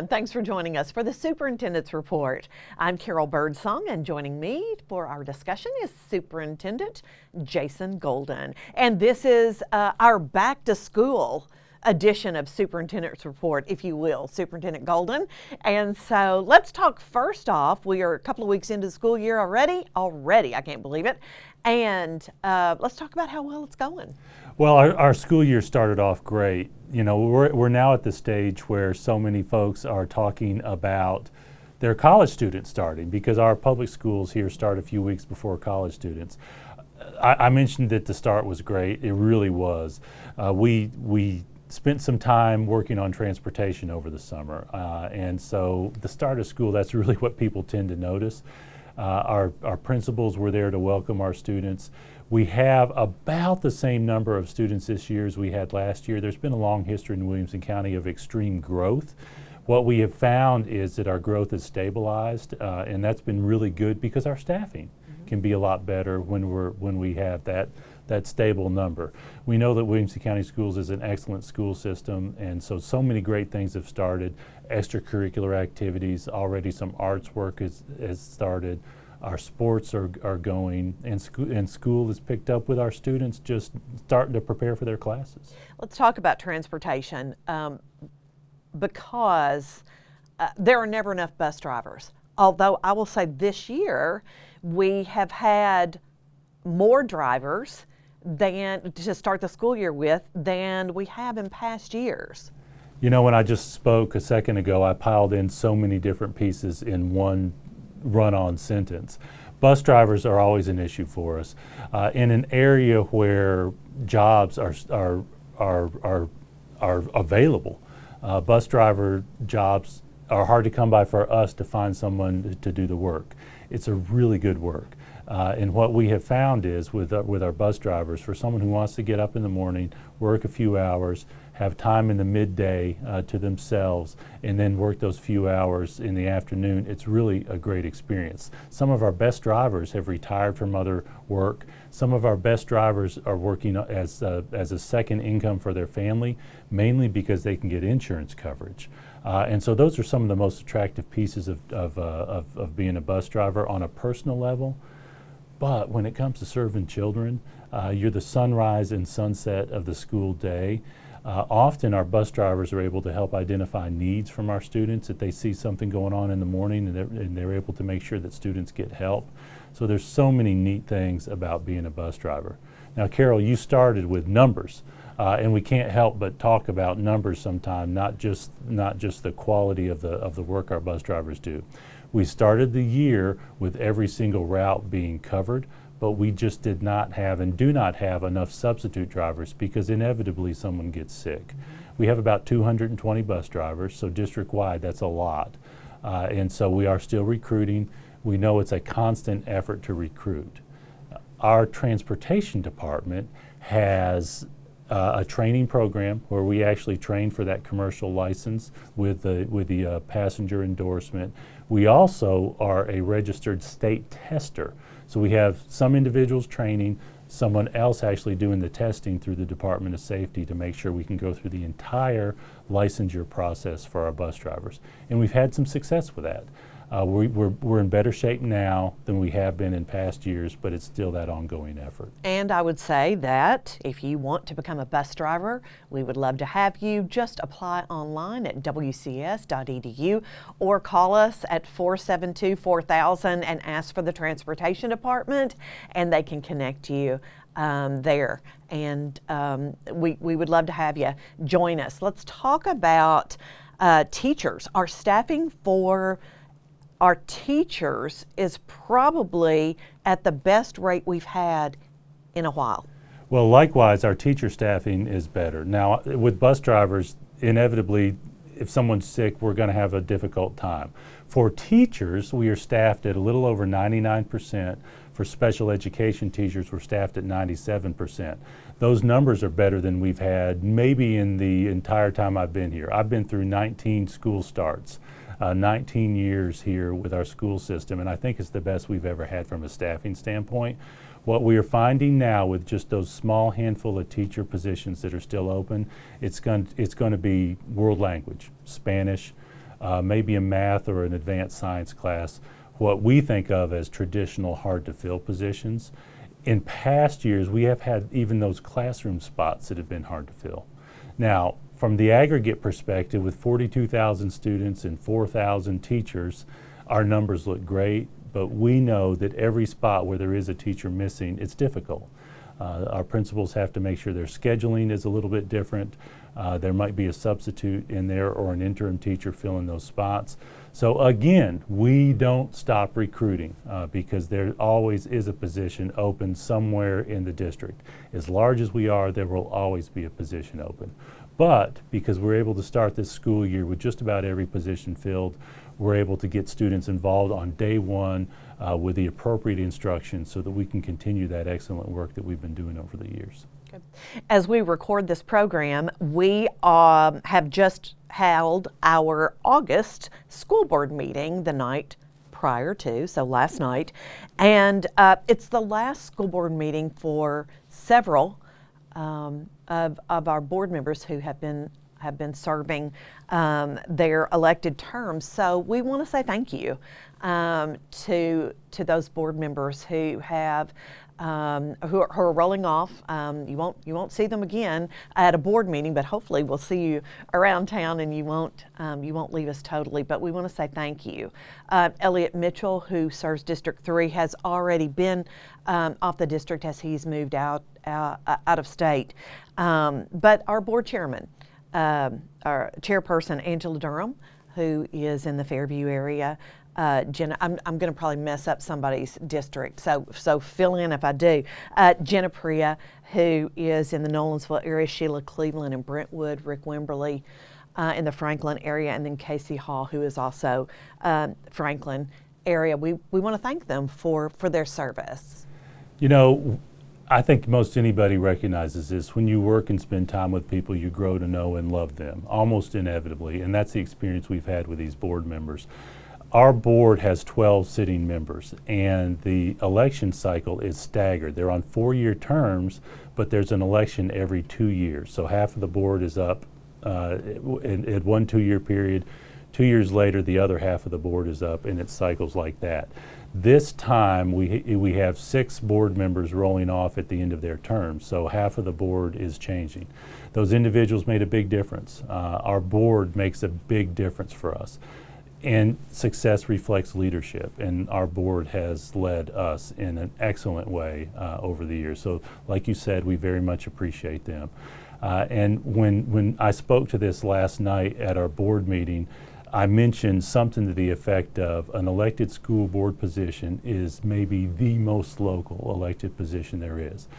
everyone. Thanks for joining us for the Superintendent's Report. I'm Carol Birdsong, and joining me for our discussion is Superintendent Jason Golden. And this is our back to school edition of Superintendent's Report, if you will, Superintendent Golden. And so let's talk first off. We are a couple of weeks into the school year already, I can't believe it. And let's talk about how well it's going. Well, our school year started off great. You know, we're now at the stage where so many folks are talking about their college students starting, because our public schools here start a few weeks before college students. I mentioned that the start was great. It really was. We spent some time working on transportation over the summer, and so the start of school, that's really what people tend to notice. Our principals were there to welcome our students. We have about the same number of students this year as we had last year. There's been a long history in Williamson County of extreme growth. What we have found is that our growth has stabilized, and that's been really good because our staffing can be a lot better when we have that stable number. We know that Williamson County Schools is an excellent school system, and so many great things have started. Extracurricular activities, already some arts work has started. Our sports are going, and school is picked up with our students just starting to prepare for their classes. Let's talk about transportation, because there are never enough bus drivers. Although I will say this year we have had more drivers to start the school year with than we have in past years. You know, when I just spoke a second ago, I piled in so many different pieces in one run-on sentence. Bus drivers are always an issue for us. In an area where jobs are available, bus driver jobs are hard to come by for us to find someone to do the work. It's a really good work. And what we have found is with our bus drivers, for someone who wants to get up in the morning, work a few hours, have time in the midday to themselves, and then work those few hours in the afternoon, it's really a great experience. Some of our best drivers have retired from other work. Some of our best drivers are working as a second income for their family, mainly because they can get insurance coverage. And so those are some of the most attractive pieces of being a bus driver on a personal level. But when it comes to serving children, you're the sunrise and sunset of the school day. Often our bus drivers are able to help identify needs from our students, that they see something going on in the morning, and they're able to make sure that students get help. So there's so many neat things about being a bus driver. Now, Carol, you started with numbers, and we can't help but talk about numbers sometime, not just the quality of the work our bus drivers do. We started the year with every single route being covered, but we just did not have and do not have enough substitute drivers, because inevitably someone gets sick. We have about 220 bus drivers, so district-wide that's a lot. And so we are still recruiting. We know it's a constant effort to recruit. Our transportation department has a training program where we actually train for that commercial license with the passenger endorsement. We also are a registered state tester. So we have some individuals training, someone else actually doing the testing through the Department of Safety to make sure we can go through the entire licensure process for our bus drivers. And we've had some success with that. We're in better shape now than we have been in past years, but it's still that ongoing effort. And I would say that if you want to become a bus driver, we would love to have you. Just apply online at wcs.edu or call us at 472-4000 and ask for the transportation department, and they can connect you there. And we would love to have you join us. Let's talk about teachers. Our staffing for our teachers is probably at the best rate we've had in a while. Well, likewise, our teacher staffing is better. Now, with bus drivers, inevitably, if someone's sick, we're going to have a difficult time. For teachers, we are staffed at a little over 99%. For special education teachers, we're staffed at 97%. Those numbers are better than we've had maybe in the entire time I've been here. I've been through 19 school starts. 19 years here with our school system, and I think it's the best we've ever had from a staffing standpoint. What we are finding now with just those small handful of teacher positions that are still open, it's going to be world language, Spanish, maybe a math or an advanced science class, what we think of as traditional hard-to-fill positions. In past years, we have had even those classroom spots that have been hard to fill. Now, from the aggregate perspective, with 42,000 students and 4,000 teachers, our numbers look great, but we know that every spot where there is a teacher missing, it's difficult. Our principals have to make sure their scheduling is a little bit different. There might be a substitute in there or an interim teacher filling those spots. So again, we don't stop recruiting because there always is a position open somewhere in the district. As large as we are, there will always be a position open. But because we're able to start this school year with just about every position filled, we're able to get students involved on day one with the appropriate instruction so that we can continue that excellent work that we've been doing over the years. Good. As we record this program, we have just held our August school board meeting the night prior to, so last night, and it's the last school board meeting for several of our board members who have been serving their elected terms. So we want to say thank you to those board members who have who are rolling off. You won't see them again at a board meeting, but hopefully we'll see you around town, and you won't leave us totally. But we want to say thank you. Elliot Mitchell, who serves District 3, has already been off the district as he's moved out of state. But our board chairman, our chairperson Angela Durham, who is in the Fairview area. Jenna, I'm going to probably mess up somebody's district, so fill in if I do. Jenna Priya, who is in the Nolensville area, Sheila Cleveland in Brentwood, Rick Wimberly in the Franklin area, and then Casey Hall, who is also Franklin area. We want to thank them for their service. You know, I think most anybody recognizes this. When you work and spend time with people, you grow to know and love them, almost inevitably, and that's the experience we've had with these board members. Our board has 12 sitting members, and the election cycle is staggered. They're on 4-year terms, but there's an election every 2 years. So half of the board is up in 1 2-year period. 2 years later, the other half of the board is up, and it cycles like that. This time, we have 6 board members rolling off at the end of their term, so half of the board is changing. Those individuals made a big difference. Our board makes a big difference for us. And success reflects leadership, and our board has led us in an excellent way over the years. So like you said, we very much appreciate them. And when I spoke to this last night at our board meeting, I mentioned something to the effect of an elected school board position is maybe the most local elected position there is.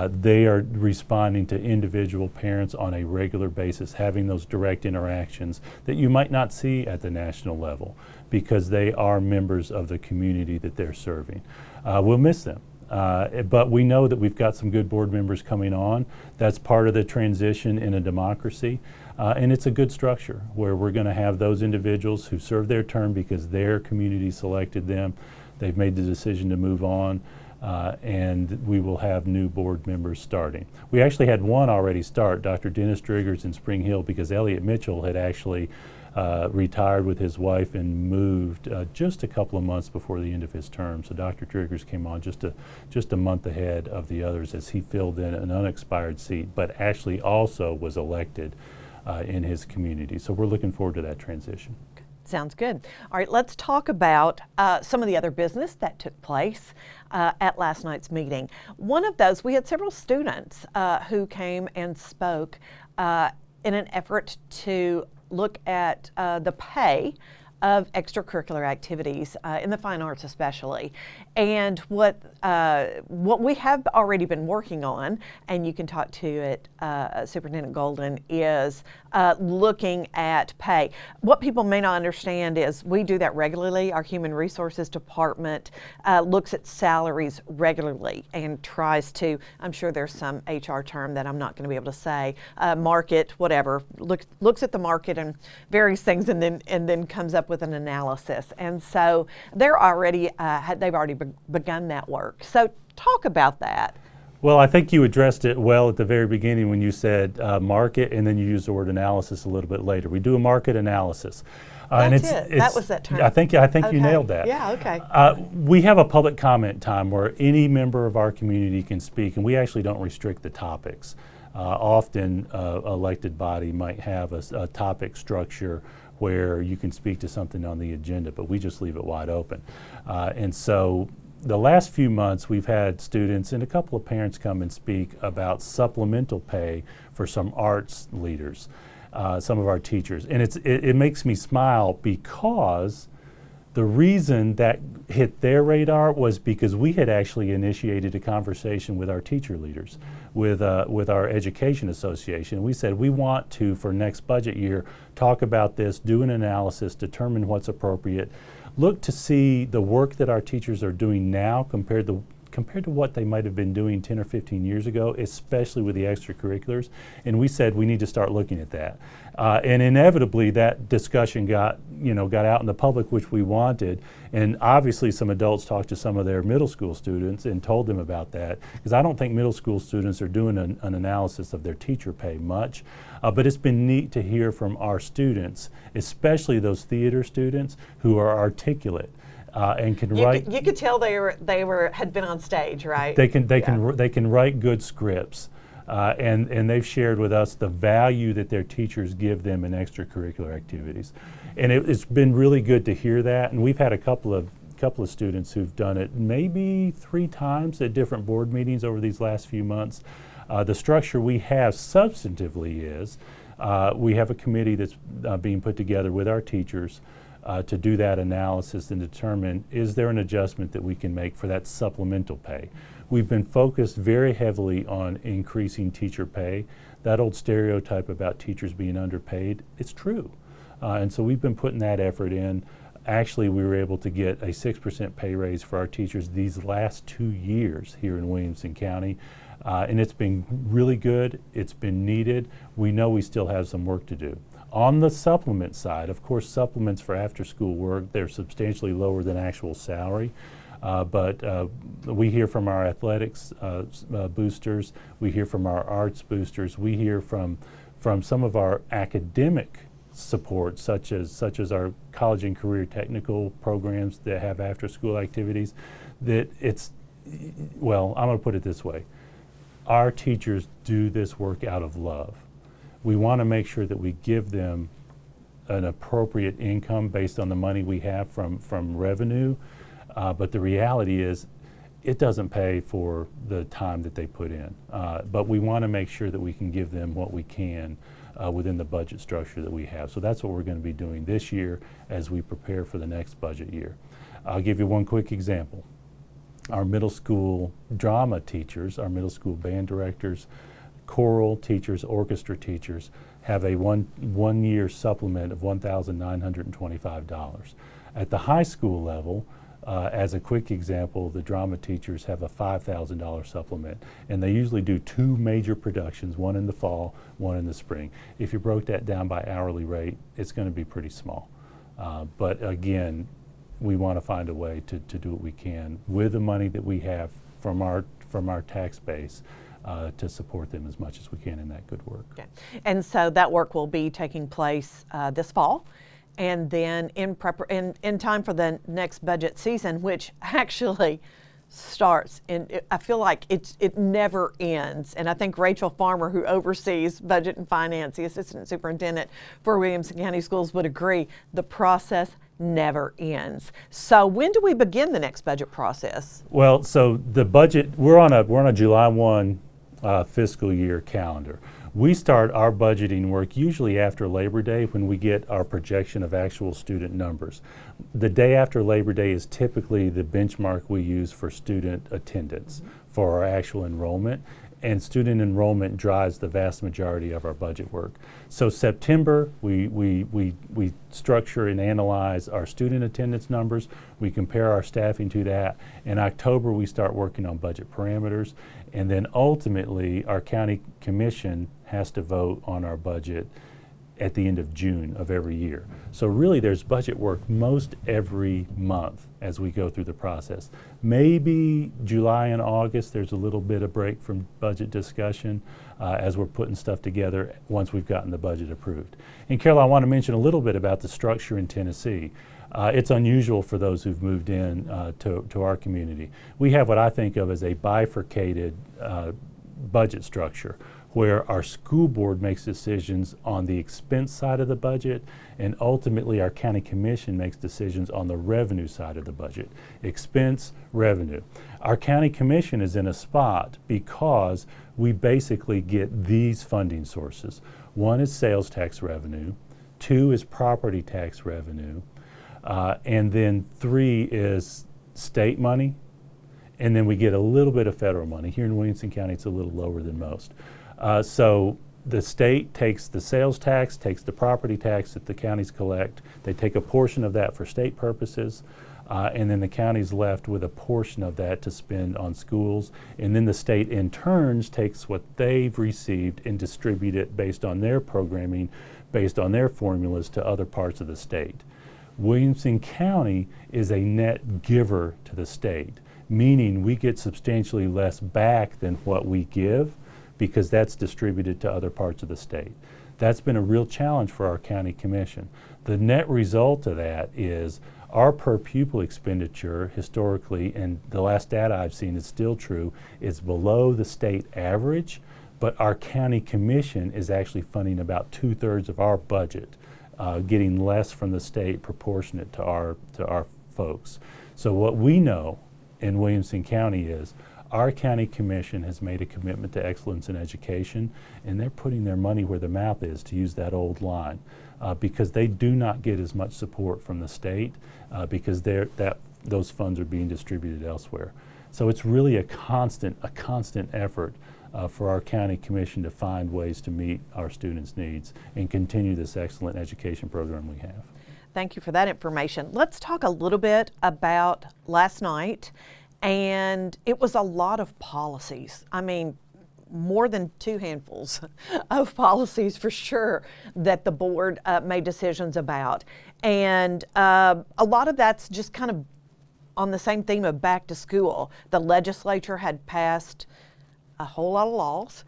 They are responding to individual parents on a regular basis, having those direct interactions that you might not see at the national level because they are members of the community that they're serving. We'll miss them. But we know that we've got some good board members coming on. That's part of the transition in a democracy. And it's a good structure where we're going to have those individuals who serve their term because their community selected them. They've made the decision to move on. And we will have new board members starting. We actually had one already start, Dr. Dennis Driggers in Spring Hill, because Elliot Mitchell had actually retired with his wife and moved just a couple of months before the end of his term. So Dr. Driggers came on just a month ahead of the others as he filled in an unexpired seat, but actually also was elected in his community. So we're looking forward to that transition. Sounds good. All right, let's talk about some of the other business that took place at last night's meeting. One of those, we had several students who came and spoke in an effort to look at the pay of extracurricular activities in the fine arts especially. And what we have already been working on, and you can talk to it, Superintendent Golden, is looking at pay. What people may not understand is we do that regularly. Our Human Resources Department looks at salaries regularly and tries to, I'm sure there's some HR term that I'm not going to be able to say, market, whatever, looks at the market and various things and then comes up with an analysis. And so they're already, they've already begun that work. So talk about that. Well, I think you addressed it well at the very beginning when you said market, and then you used the word analysis a little bit later. We do a market analysis. That's it. That was that term. I think you Okay. nailed that. Yeah, okay. We have a public comment time where any member of our community can speak, and we actually don't restrict the topics. Often, elected body might have a topic structure where you can speak to something on the agenda, but we just leave it wide open. And so the last few months, we've had students and a couple of parents come and speak about supplemental pay for some arts leaders, some of our teachers. And it makes me smile because the reason that hit their radar was because we had actually initiated a conversation with our teacher leaders, with our education association. We said we want to, for next budget year, talk about this, do an analysis, determine what's appropriate, look to see the work that our teachers are doing now compared to what they might have been doing 10 or 15 years ago, especially with the extracurriculars. And we said we need to start looking at that. And inevitably that discussion got out in the public, which we wanted. And obviously some adults talked to some of their middle school students and told them about that, because I don't think middle school students are doing an analysis of their teacher pay much. But it's been neat to hear from our students, especially those theater students who are articulate. And can write. You could tell they had been on stage, right? They can write good scripts, and they've shared with us the value that their teachers give them in extracurricular activities, and it's been really good to hear that. And we've had a couple of students who've done it maybe 3 times at different board meetings over these last few months. The structure we have substantively is we have a committee that's being put together with our teachers. To do that analysis and determine, is there an adjustment that we can make for that supplemental pay? We've been focused very heavily on increasing teacher pay. That old stereotype about teachers being underpaid, it's true. And so we've been putting that effort in. Actually, we were able to get a 6% pay raise for our teachers these last 2 years here in Williamson County. And it's been really good. It's been needed. We know we still have some work to do. On the supplement side, of course, supplements for after-school work, they're substantially lower than actual salary. But we hear from our athletics boosters, we hear from our arts boosters, we hear from some of our academic support, such as our college and career technical programs that have after-school activities, that I'm going to put it this way. Our teachers do this work out of love. We want to make sure that we give them an appropriate income based on the money we have from revenue, but the reality is it doesn't pay for the time that they put in. But we want to make sure that we can give them what we can within the budget structure that we have. So that's what we're going to be doing this year as we prepare for the next budget year. I'll give you one quick example. Our middle school drama teachers, our middle school band directors, choral teachers, orchestra teachers have a one year supplement of $1,925. At the high school level, as a quick example, the drama teachers have a $5,000 supplement, and they usually do 2 major productions, one in the fall, one in the spring. If you broke that down by hourly rate, it's going to be pretty small. But again, we want to find a way to do what we can with the money that we have from our tax base. To support them as much as we can in that good work. Okay. And so that work will be taking place this fall, and then in time for the next budget season, which actually starts I feel like it never ends. And I think Rachel Farmer, who oversees budget and finance, the assistant superintendent for Williamson County Schools, would agree the process never ends. So when do we begin the next budget process? Well, so the budget, we're on a July 1 fiscal year calendar. We start our budgeting work usually after Labor Day when we get our projection of actual student numbers. The day after Labor Day is typically the benchmark we use for student attendance for our actual enrollment, and student enrollment drives the vast majority of our budget work. So September, we structure and analyze our student attendance numbers. We compare our staffing to that. In October, we start working on budget parameters. And then ultimately, our county commission has to vote on our budget at the end of June of every year. So really there's budget work most every month as we go through the process. Maybe July and August there's a little bit of break from budget discussion as we're putting stuff together once we've gotten the budget approved. And Carol, I want to mention a little bit about the structure in Tennessee. It's unusual for those who've moved in to our community. We have what I think of as a bifurcated budget structure, where our school board makes decisions on the expense side of the budget, and ultimately our county commission makes decisions on the revenue side of the budget. Expense, revenue. Our county commission is in a spot because we basically get these funding sources. One is sales tax revenue, two is property tax revenue, and then three is state money, and then we get a little bit of federal money. Here in Williamson County, it's a little lower than most. So the state takes the sales tax, takes the property tax that the counties collect. They take a portion of that for state purposes, and then the county's left with a portion of that to spend on schools. And then the state in turns takes what they've received and distribute it based on their programming, based on their formulas to other parts of the state. Williamson County is a net giver to the state, meaning we get substantially less back than what we give, because that's distributed to other parts of the state. That's been a real challenge for our county commission. The net result of that is our per pupil expenditure historically, and the last data I've seen is still true, is below the state average, but our county commission is actually funding about 2/3 of our budget, getting less from the state proportionate to our folks. So what we know in Williamson County is our county commission has made a commitment to excellence in education, and they're putting their money where their mouth is, to use that old line, because they do not get as much support from the state because those funds are being distributed elsewhere. So it's really a constant effort for our county commission to find ways to meet our students' needs and continue this excellent education program we have. Thank you for that information. Let's talk a little bit about last night. And it was a lot of policies. I mean, more than two handfuls of policies for sure that the board made decisions about. And a lot of that's just kind of on the same theme of back to school. The legislature had passed a whole lot of laws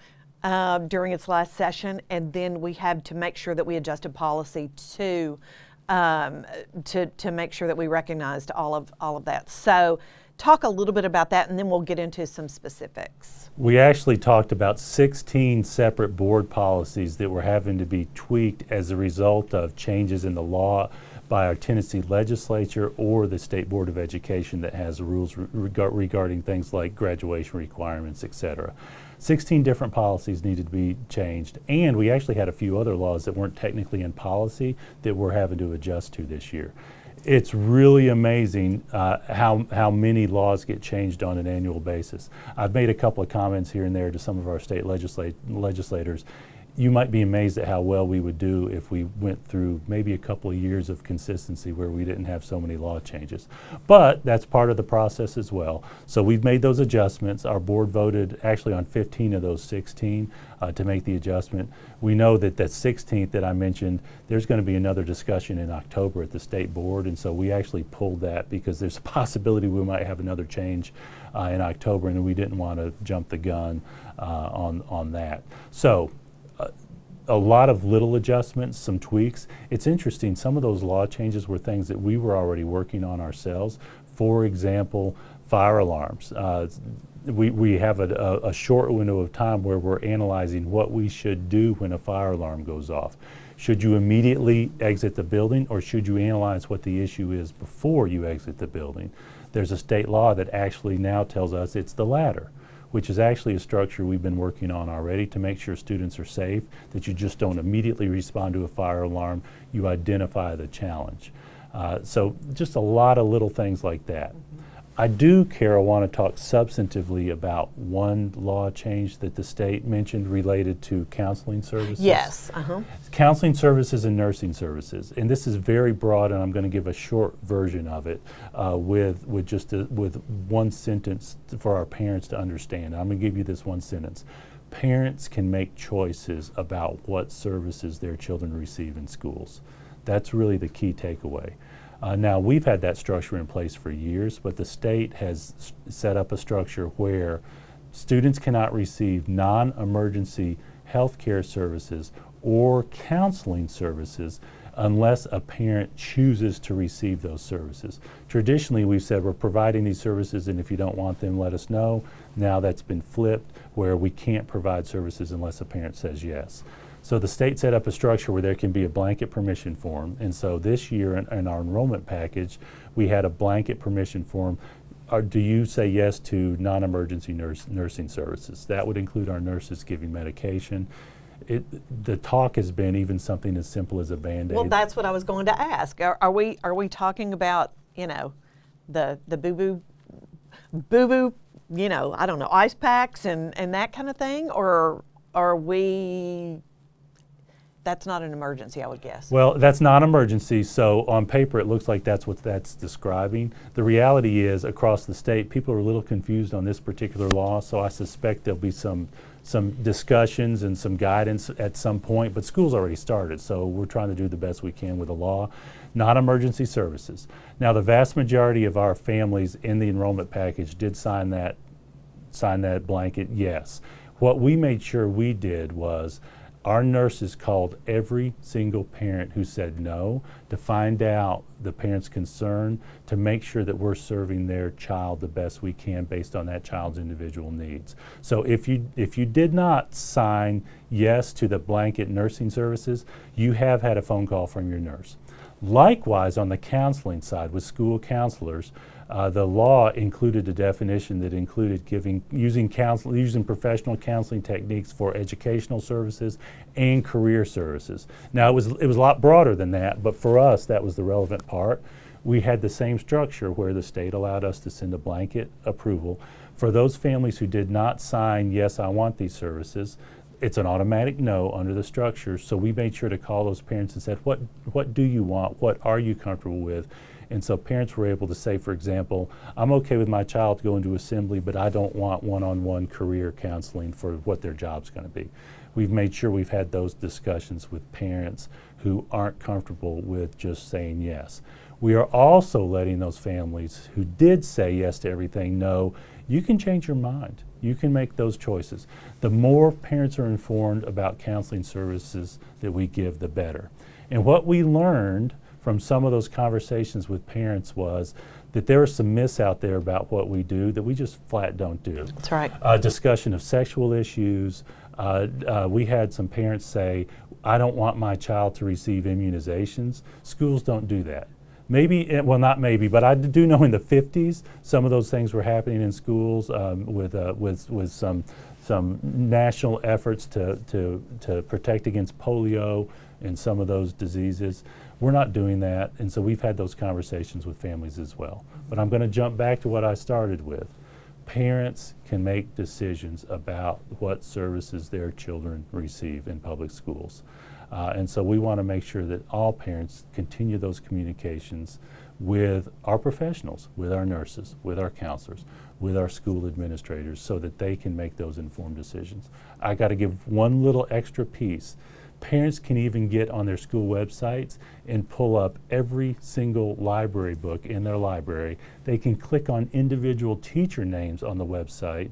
during its last session, and then we had to make sure that we adjusted policy to make sure that we recognized all of that. So talk a little bit about that, and then we'll get into some specifics. We actually talked about 16 separate board policies that were having to be tweaked as a result of changes in the law by our Tennessee legislature or the State Board of Education that has rules regarding things like graduation requirements, et cetera. 16 different policies needed to be changed, and we actually had a few other laws that weren't technically in policy that we're having to adjust to this year. It's really amazing how many laws get changed on an annual basis. I've made a couple of comments here and there to some of our state legislators. You might be amazed at how well we would do if we went through maybe a couple of years of consistency where we didn't have so many law changes. But that's part of the process as well. So we've made those adjustments. Our board voted actually on 15 of those 16 to make the adjustment. We know that that 16th that I mentioned, there's going to be another discussion in October at the state board, and so we actually pulled that because there's a possibility we might have another change in October, and we didn't want to jump the gun on that. So a lot of little adjustments, some tweaks. It's interesting, some of those law changes were things that we were already working on ourselves. For example, fire alarms. We have a short window of time where we're analyzing what we should do when a fire alarm goes off. Should you immediately exit the building, or should you analyze what the issue is before you exit the building? There's a state law that actually now tells us it's the latter, which is actually a structure we've been working on already to make sure students are safe, that you just don't immediately respond to a fire alarm, you identify the challenge. So just a lot of little things like that. I do, Carol, want to talk substantively about one law change that the state mentioned related to counseling services. Yes. Counseling services and nursing services, and this is very broad, and I'm going to give a short version of it with one sentence for our parents to understand. I'm going to give you this one sentence. Parents can make choices about what services their children receive in schools. That's really the key takeaway. Now, we've had that structure in place for years, but the state has set up a structure where students cannot receive non-emergency health care services or counseling services unless a parent chooses to receive those services. Traditionally, we've said we're providing these services, and if you don't want them, let us know. Now that's been flipped, where we can't provide services unless a parent says yes. So the state set up a structure where there can be a blanket permission form, and so this year in our enrollment package, we had a blanket permission form. Do you say yes to non-emergency nursing services? That would include our nurses giving medication. The talk has been even something as simple as a Band-Aid. Well, that's what I was going to ask. Are we talking about, you know, the boo boo, you know, I don't know, ice packs and that kind of thing, or are we? That's not an emergency, I would guess. Well, that's not emergency, so on paper it looks like that's what that's describing. The reality is, across the state, people are a little confused on this particular law, so I suspect there'll be some discussions and some guidance at some point, but school's already started, so we're trying to do the best we can with the law. Non-emergency services. Now, the vast majority of our families in the enrollment package did sign that blanket, yes. What we made sure we did was our nurses called every single parent who said no to find out the parent's concern, to make sure that we're serving their child the best we can based on that child's individual needs. So if you did not sign yes to the blanket nursing services, you have had a phone call from your nurse. Likewise, on the counseling side with school counselors, the law included a definition that included using professional counseling techniques for educational services and career services. Now, it was a lot broader than that, but for us, that was the relevant part. We had the same structure where the state allowed us to send a blanket approval. For those families who did not sign, yes, I want these services, it's an automatic no under the structure, so we made sure to call those parents and said, what do you want? What are you comfortable with? And so parents were able to say, for example, I'm okay with my child going to assembly, but I don't want one-on-one career counseling for what their job's going to be. We've made sure we've had those discussions with parents who aren't comfortable with just saying yes. We are also letting those families who did say yes to everything know, you can change your mind. You can make those choices. The more parents are informed about counseling services that we give, the better. And what we learned from some of those conversations with parents was that there are some myths out there about what we do that we just flat don't do. That's right. Discussion of sexual issues. We had some parents say, I don't want my child to receive immunizations. Schools don't do that. Maybe, well, not maybe, but I do know in the 50s, some of those things were happening in schools with some national efforts to protect against polio and some of those diseases. We're not doing that, and so we've had those conversations with families as well. But I'm going to jump back to what I started with. Parents can make decisions about what services their children receive in public schools. And so we want to make sure that all parents continue those communications with our professionals, with our nurses, with our counselors, with our school administrators, so that they can make those informed decisions. I got to give one little extra piece. Parents can even get on their school websites and pull up every single library book in their library. They can click on individual teacher names on the website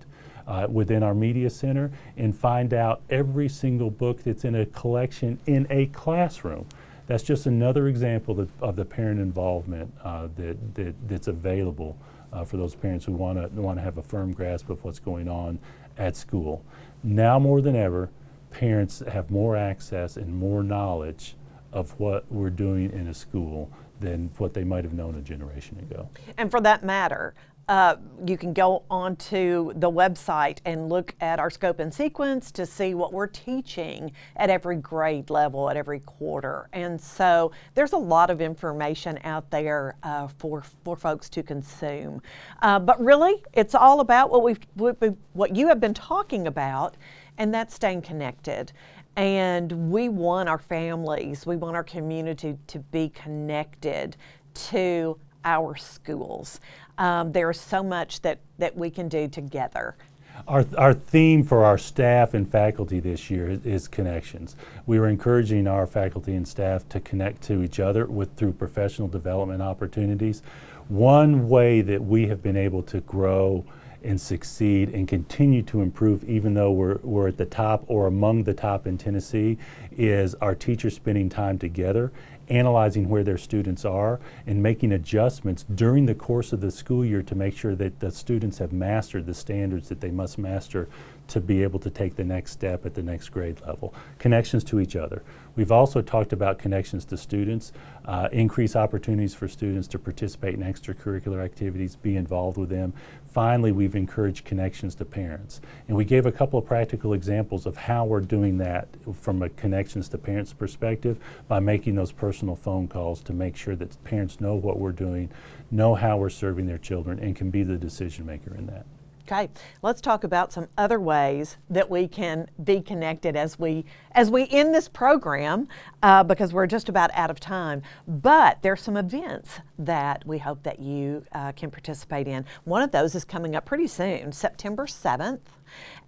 within our media center and find out every single book that's in a collection in a classroom. That's just another example of the parent involvement that's available for those parents who want to have a firm grasp of what's going on at school. Now more than ever, parents have more access and more knowledge of what we're doing in a school than what they might have known a generation ago. And for that matter, you can go onto the website and look at our scope and sequence to see what we're teaching at every grade level, at every quarter. And so there's a lot of information out there for folks to consume. But really, it's all about what you have been talking about, and that's staying connected. And we want our families, we want our community to be connected to our schools. There is so much that we can do together. Our theme for our staff and faculty this year is connections. We were encouraging our faculty and staff to connect to each other through professional development opportunities. One way that we have been able to grow and succeed and continue to improve, even though we're at the top or among the top in Tennessee, is our teachers spending time together, analyzing where their students are and making adjustments during the course of the school year to make sure that the students have mastered the standards that they must master to be able to take the next step at the next grade level. Connections to each other. We've also talked about connections to students, increase opportunities for students to participate in extracurricular activities, be involved with them. Finally, we've encouraged connections to parents. And we gave a couple of practical examples of how we're doing that from a connections to parents perspective by making those personal phone calls to make sure that parents know what we're doing, know how we're serving their children, and can be the decision maker in that. Okay, let's talk about some other ways that we can be connected as we end this program because we're just about out of time. But there's some events that we hope that you can participate in. One of those is coming up pretty soon, September 7th.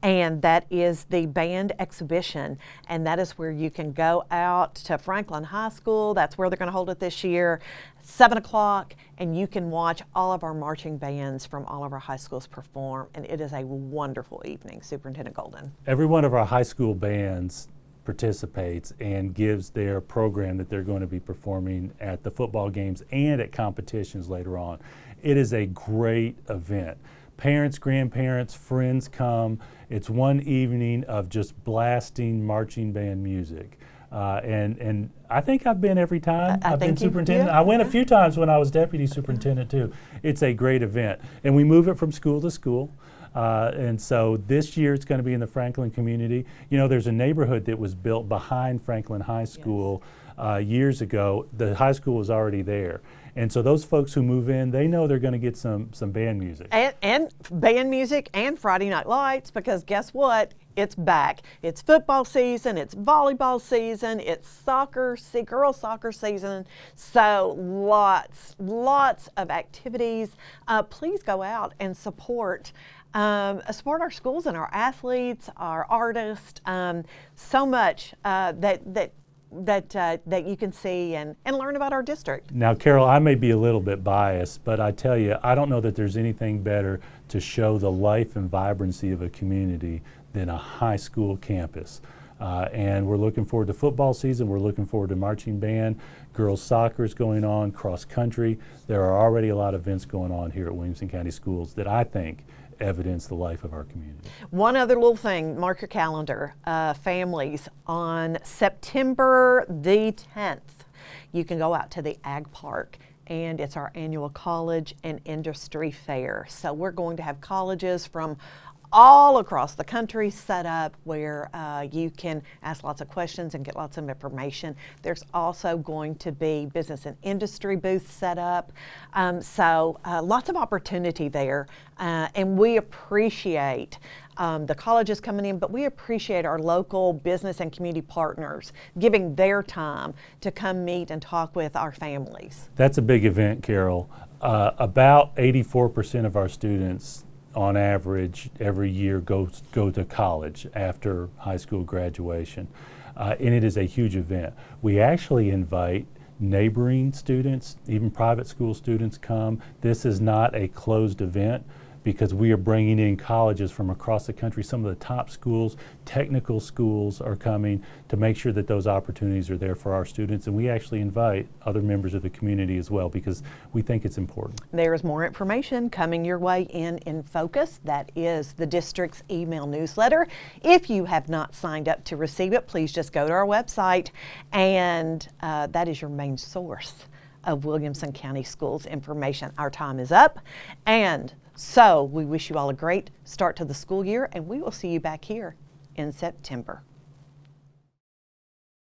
And that is the band exhibition, and that is where you can go out to Franklin High School. That's where they're going to hold it this year, 7 o'clock, and you can watch all of our marching bands from all of our high schools perform, and it is a wonderful evening. Superintendent Golden. Every one of our high school bands participates and gives their program that they're going to be performing at the football games and at competitions later on. It is a great event. Parents, grandparents, friends come. It's one evening of just blasting marching band music. And I think I've been every time I've been superintendent. I went a few times when I was deputy superintendent too. It's a great event. And we move it from school to school. And so this year it's going to be in the Franklin community. You know, there's a neighborhood that was built behind Franklin High School years ago. The high school was already there. And so those folks who move in, they know they're going to get some band music. And band music and Friday Night Lights, because guess what? It's back. It's football season, it's volleyball season, it's girls soccer season. So lots of activities. Please go out and support our schools and our athletes, our artists. So much that you can see and learn about our district. Now, Carol, I may be a little bit biased, but I tell you, I don't know that there's anything better to show the life and vibrancy of a community than a high school campus. And we're looking forward to football season. We're looking forward to marching band. Girls soccer is going on, cross country. There are already a lot of events going on here at Williamson County Schools that I think evidence the life of our community. One other little thing, mark your calendar. Families, on September the 10th, you can go out to the Ag Park, and it's our annual college and industry fair. So we're going to have colleges from all across the country set up where you can ask lots of questions and get lots of information. There's also going to be business and industry booths set up. So lots of opportunity there. And we appreciate the colleges coming in, but we appreciate our local business and community partners giving their time to come meet and talk with our families. That's a big event, Carol. About 84% of our students on average every year go to college after high school graduation, and it is a huge event. We actually invite neighboring students, even private school students come. This is not a closed event because we are bringing in colleges from across the country. Some of the top schools, technical schools are coming to make sure that those opportunities are there for our students, and we actually invite other members of the community as well because we think it's important. There is more information coming your way in Focus. That is the district's email newsletter. If you have not signed up to receive it, please just go to our website, and that is your main source of Williamson County Schools information. Our time is up, and so we wish you all a great start to the school year, and we will see you back here in September.